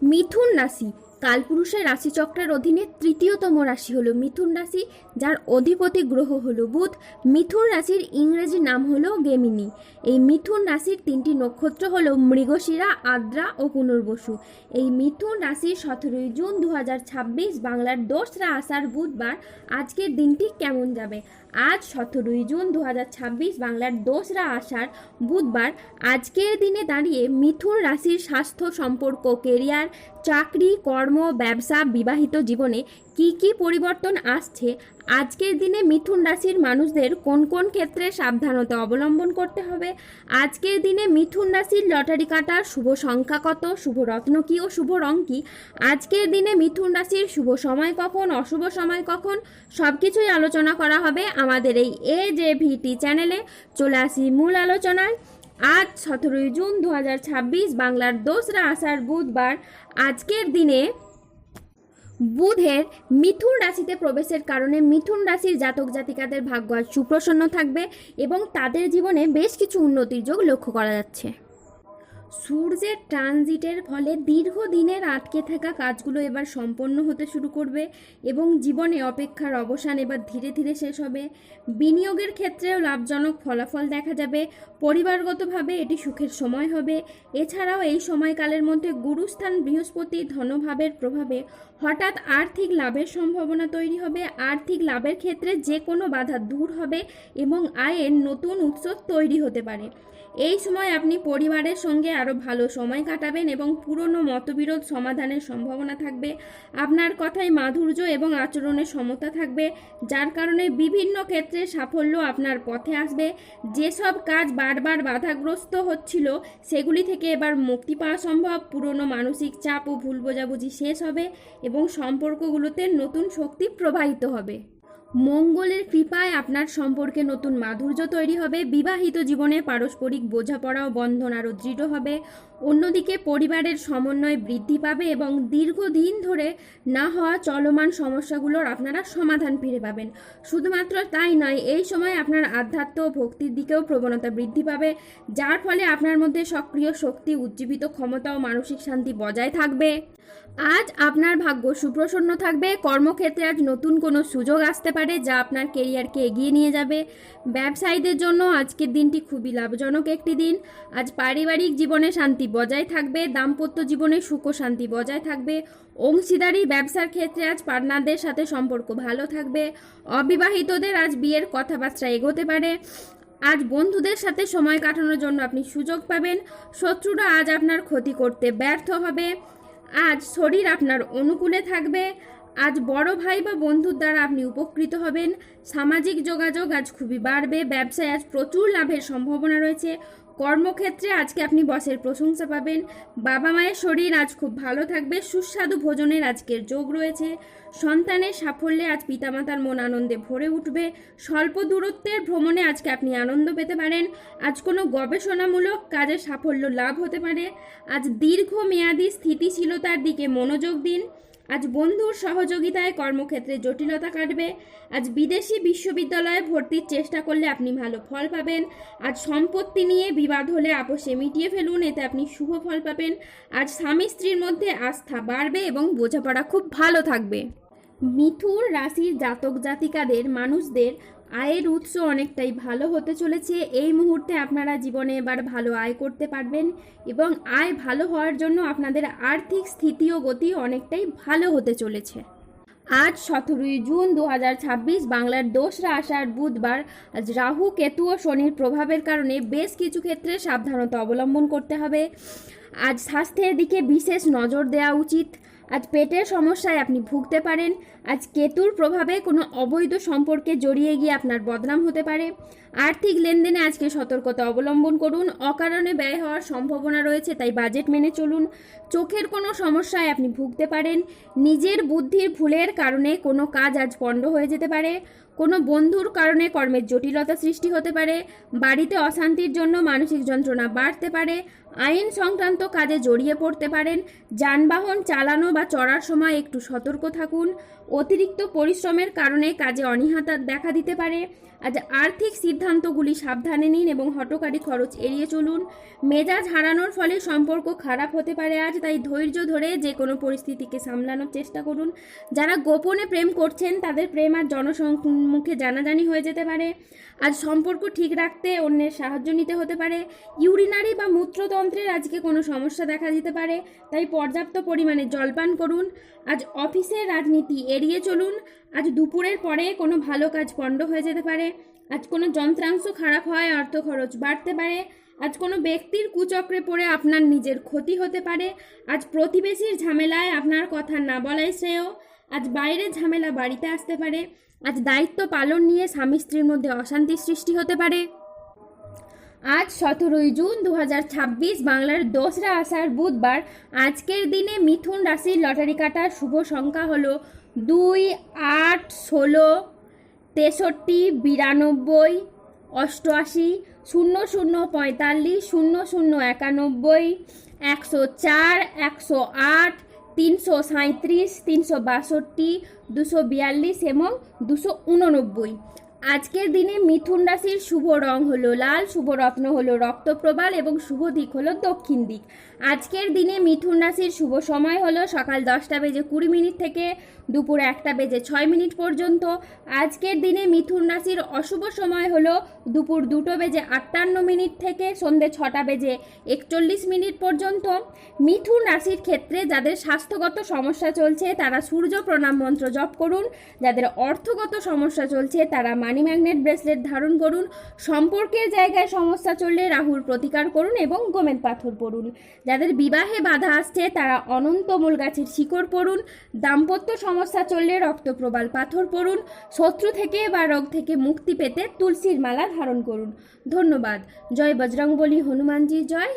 মিথুন রাশি কালপুরুষের রাশিচক্রের অধীনে তৃতীয়তম রাশি হলো মিথুন রাশি, যার অধিপতি গ্রহ হলো বুধ। মিথুন রাশির ইংরেজি নাম হলো গেমিনি। এই মিথুন রাশির তিনটি নক্ষত্র হলো মৃগশিরা, আদ্রা ও পুনর্বসু। এই মিথুন রাশির 17 জুন 2026 বাংলার 2রা আষাঢ় বুধবার আজকের দিনটি কেমন যাবে। আজ 17 জুন 2026 বাংলার 2রা আষাঢ় বুধবার আজকের দিনে দাঁড়িয়ে মিথুন রাশির স্বাস্থ্য, সম্পর্ক, কেরিয়ার, চাকরি, কর্ম, ব্যবসা, বিবাহিত জীবনে কি কি পরিবর্তন আসছে, আজকের দিনে মিথুন রাশির মানুষদের কোন কোন ক্ষেত্রে সাবধানতা অবলম্বন করতে হবে, আজকের দিনে মিথুন রাশির লটারি কাটার শুভ সংখ্যা কত, শুভ রত্ন কী ও শুভ রং কী, আজকের দিনে মিথুন রাশির শুভ সময় কখন, অশুভ সময় কখন, সব কিছুই আলোচনা করা হবে আমাদের এই AJVT চ্যানেলে। চলে আসি মূল আলোচনায়। আজ 17 জুন 2026 বাংলার 2রা আষাঢ় বুধবার আজকের দিনে বুধের মিথুন রাশিতে প্রবেশের কারণে মিথুন রাশির জাতক জাতিকাদের ভাগ্য আজ সুপ্রসন্ন থাকবে এবং তাদের জীবনে বেশ কিছু উন্নতির যোগ লক্ষ্য করা যাচ্ছে। সূর্যের ট্রানজিটের ফলে দীর্ঘদিনের আটকে থাকা কাজগুলো এবার সম্পন্ন হতে শুরু করবে এবং জীবনে অপেক্ষার অবসান এবার ধীরে ধীরে শেষ হবে। বিনিয়োগের ক্ষেত্রেও লাভজনক ফলাফল দেখা যাবে। পরিবারগতভাবে এটি সুখের সময় হবে। এছাড়াও এই সময়কালের মধ্যে গুরুস্থান বৃহস্পতি ধনভাবের প্রভাবে হঠাৎ আর্থিক লাভের সম্ভাবনা তৈরি হবে। আর্থিক লাভের ক্ষেত্রে যে কোনো বাধা দূর হবে এবং আয়ের নতুন উৎস তৈরি হতে পারে। এই সময় আপনি পরিবারের সঙ্গে আরও ভালো সময় কাটাবেন এবং পুরনো মতবিরোধ সমাধানের সম্ভাবনা থাকবে। আপনার কথায় মাধুর্য এবং আচরণে সমতা থাকবে, যার কারণে বিভিন্ন ক্ষেত্রে সাফল্য আপনার পথে আসবে। যেসব কাজ বারবার বাধাগ্রস্ত হচ্ছিল সেগুলি থেকে এবার মুক্তি পাওয়া সম্ভব। পুরনো মানসিক চাপ ও ভুল বোঝাবুঝি শেষ হবে এবং সম্পর্কগুলোতে নতুন শক্তি প্রবাহিত হবে। মঙ্গলের কৃপায় আপনার সম্পর্কে নতুন মাধুর্য তৈরি হবে। বিবাহিত জীবনে পারস্পরিক বোঝাপড়া ও বন্ধন আরও দৃঢ় হবে। অন্যদিকে পরিবারের সমন্বয় বৃদ্ধি পাবে এবং দীর্ঘদিন ধরে না হওয়া চলমান সমস্যাগুলোর আপনারা সমাধান ফিরে পাবেন। শুধুমাত্র তাই নয়, এই সময় আপনার আধ্যাত্ম ও ভক্তির দিকেও প্রবণতা বৃদ্ধি পাবে, যার ফলে আপনার মধ্যে সক্রিয় শক্তি, উজ্জীবিত ক্ষমতা ও মানসিক শান্তি বজায় থাকবে। আজ আপনার ভাগ্য সুপ্রসন্ন থাকবে। কর্মক্ষেত্রে আজ নতুন কোনো সুযোগ আসতে পারে যা আপনার কেরিয়ারকে এগিয়ে নিয়ে যাবে। ব্যবসায়ীদের জন্য আজকের দিনটি খুবই লাভজনক একটি দিন। আজ পারিবারিক জীবনে শান্তি বজায় থাকবে। দাম্পত্য জীবনে সুখ ও শান্তি বজায় থাকবে। অংশীদারি ব্যবসার ক্ষেত্রে আজ পার্টনারদের সাথে সম্পর্ক ভালো থাকবে। অবিবাহিতদের আজ বিয়ের কথাবার্তা এগোতে পারে। আজ বন্ধুদের সাথে সময় কাটানোর জন্য আপনি সুযোগ পাবেন। শত্রুরা আজ আপনার ক্ষতি করতে ব্যর্থ হবে। আজ শরীর আপনার অনুকূলে থাকবে। আজ বড় ভাই বা বন্ধুর দ্বারা আপনি উপকৃত হবেন। সামাজিক যোগাযোগ আজ খুবই বাড়বে। ব্যবসায় আজ প্রচুর লাভের সম্ভাবনা রয়েছে। কর্মক্ষেত্রে আজকে আপনি বসের প্রশংসা পাবেন। বাবা মায়ের শরীর আজ খুব ভালো থাকবে। সুস্বাদু ভোজনের আজকের যোগ রয়েছে। সন্তানের সাফল্যে আজ পিতামাতার মন আনন্দে ভরে উঠবে। স্বল্প দূরত্বের ভ্রমণে আজকে আপনি আনন্দ পেতে পারেন। আজ কোনো গবেষণামূলক কাজে সাফল্য লাভ হতে পারে। আজ দীর্ঘমেয়াদী স্থিতিশীলতার দিকে মনোযোগ দিন। আজ বন্ধুর সহযোগিতায় কর্মক্ষেত্রে জটিলতা কাটবে। আজ বিদেশি বিশ্ববিদ্যালয়ে ভর্তির চেষ্টা করলে আপনি ভালো ফল পাবেন। আজ সম্পত্তি নিয়ে বিবাদ হলে আপোষে মিটিয়ে ফেলুন, এতে আপনি শুভ ফল পাবেন। আজ স্বামী স্ত্রীর মধ্যে আস্থা বাড়বে এবং বোঝাপড়া খুব ভালো থাকবে। মিথুন রাশির জাতক জাতিকাদের মানুষদের আয়ের উৎস অনেকটাই ভালো হতে চলেছে। এই মুহূর্তে আপনারা জীবনে এবার ভালো আয় করতে পারবেন এবং আয় ভালো হওয়ার জন্য আপনাদের আর্থিক স্থিতি ও গতি অনেকটাই ভালো হতে চলেছে। আজ 17 জুন 2026 বাংলার 2রা আষাঢ় বুধবার আজ রাহু, কেতু ও শনির প্রভাবের কারণে বেশ কিছু ক্ষেত্রে সাবধানতা অবলম্বন করতে হবে। আজ স্বাস্থ্যের দিকে বিশেষ নজর দেওয়া উচিত। আজ পেটের সমস্যায় আপনি ভুগতে পারেন। আজ কেতুর প্রভাবে কোনো অবৈধ সম্পর্কে জড়িয়ে গিয়ে আপনার বদনাম হতে পারে। আর্থিক লেনদেনে আজকে সতর্কতা অবলম্বন করুন। অকারণে ব্যয় হওয়ার সম্ভাবনা রয়েছে, তাই বাজেট মেনে চলুন। চোখের কোনো সমস্যায় আপনি ভুগতে পারেন। নিজের বুদ্ধির ভুলের কারণে কোনো কাজ আজ পণ্ড হয়ে যেতে পারে। কোনো বন্ধুর কারণে কর্মের জটিলতা সৃষ্টি হতে পারে। বাড়িতে অশান্তির জন্য মানসিক যন্ত্রণা বাড়তে পারে। আইন সংক্রান্ত কাজে জড়িয়ে পড়তে পারেন। যানবাহন চালানো বা চড়ার সময় একটু সতর্ক থাকুন। অতিরিক্ত পরিশ্রমের কারণে কাজে অনীহাটা দেখা দিতে পারে। আজ আর্থিক সিদ্ধান্তগুলি সাবধানে নিন এবং হঠকারী খরচ এড়িয়ে চলুন। মেজাজ হারানোর ফলে সম্পর্ক খারাপ হতে পারে আজ, তাই ধৈর্য ধরে যে কোনো পরিস্থিতিকে সামলানোর চেষ্টা করুন। যারা গোপনে প্রেম করছেন তাদের প্রেম আর জনসম্মুখে জানাজানি হয়ে যেতে পারে। আজ সম্পর্ক ঠিক রাখতে অন্যের সাহায্য নিতে হতে পারে। ইউরিনারি বা মূত্রতন্ত্রের আজকে কোনো সমস্যা দেখা দিতে পারে, তাই পর্যাপ্ত পরিমাণে জলপান করুন। আজ অফিসের রাজনীতি এড়িয়ে চলুন। আজ দুপুরের পরে কোনো ভালো কাজ পণ্ড হয়ে যেতে পারে। আজ কোনো যন্ত্রাংশ খারাপ হয়, অর্থ খরচ বাড়তে পারে। আজ কোনো ব্যক্তির কুচক্রে পড়ে আপনার নিজের ক্ষতি হতে পারে। আজ প্রতিবেশীর ঝামেলায় আপনার কথা না বলাই শ্রেয়। আজ বাইরের ঝামেলা বাড়িতে আসতে পারে। আজ দায়িত্ব পালন নিয়ে স্বামী স্ত্রীর মধ্যে অশান্তির সৃষ্টি হতে পারে। আজ 17 জুন 2026 বাংলার 2রা আষাঢ় বুধবার। আজকের দিনে মিথুন রাশির লটারি কাটার শুভ সংখ্যা হলো 2, 8, 16, 63, 92, 88, 00, 45, 00, 91, 104, 108, 337, 362, 242 এবং 289। আজকের দিনে মিথুন রাশির শুভ রং হলো লাল, শুভ রত্ন হলো রক্তপ্রবাল এবং শুভ দিক হলো দক্ষিণ দিক। আজকের দিনে মিথুন রাশির শুভ সময় হলো সকাল 10:20 থেকে দুপুর 1:06 পর্যন্ত। আজকের দিনে মিথুন রাশির অশুভ সময় হলো দুপুর 2:58 থেকে সন্ধ্যে 6:41 পর্যন্ত। মিথুন রাশির ক্ষেত্রে যাদের স্বাস্থ্যগত সমস্যা চলছে তারা সূর্য প্রণাম মন্ত্র জপ করুন। যাদের অর্থগত সমস্যা চলছে তারা মানি ম্যাগনেট ব্রেসলেট ধারণ করুন। সম্পর্কের জায়গায় সমস্যা চললে রাহুর প্রতিকার করুন এবং গোমেদ পাথর পড়ুন। যাদের বিবাহে বাধা আসছে তারা অনন্ত মূল গাছের শিকড় পড়ুন। দাম্পত্য সমস্যা চললে রক্তপ্রবাল পাথর পড়ুন। শত্রু থেকে বা রোগ থেকে মুক্তি পেতে তুলসীর মালা ধারণ করুন। ধন্যবাদ। জয় বজরংবলী, হনুমানজি জয়।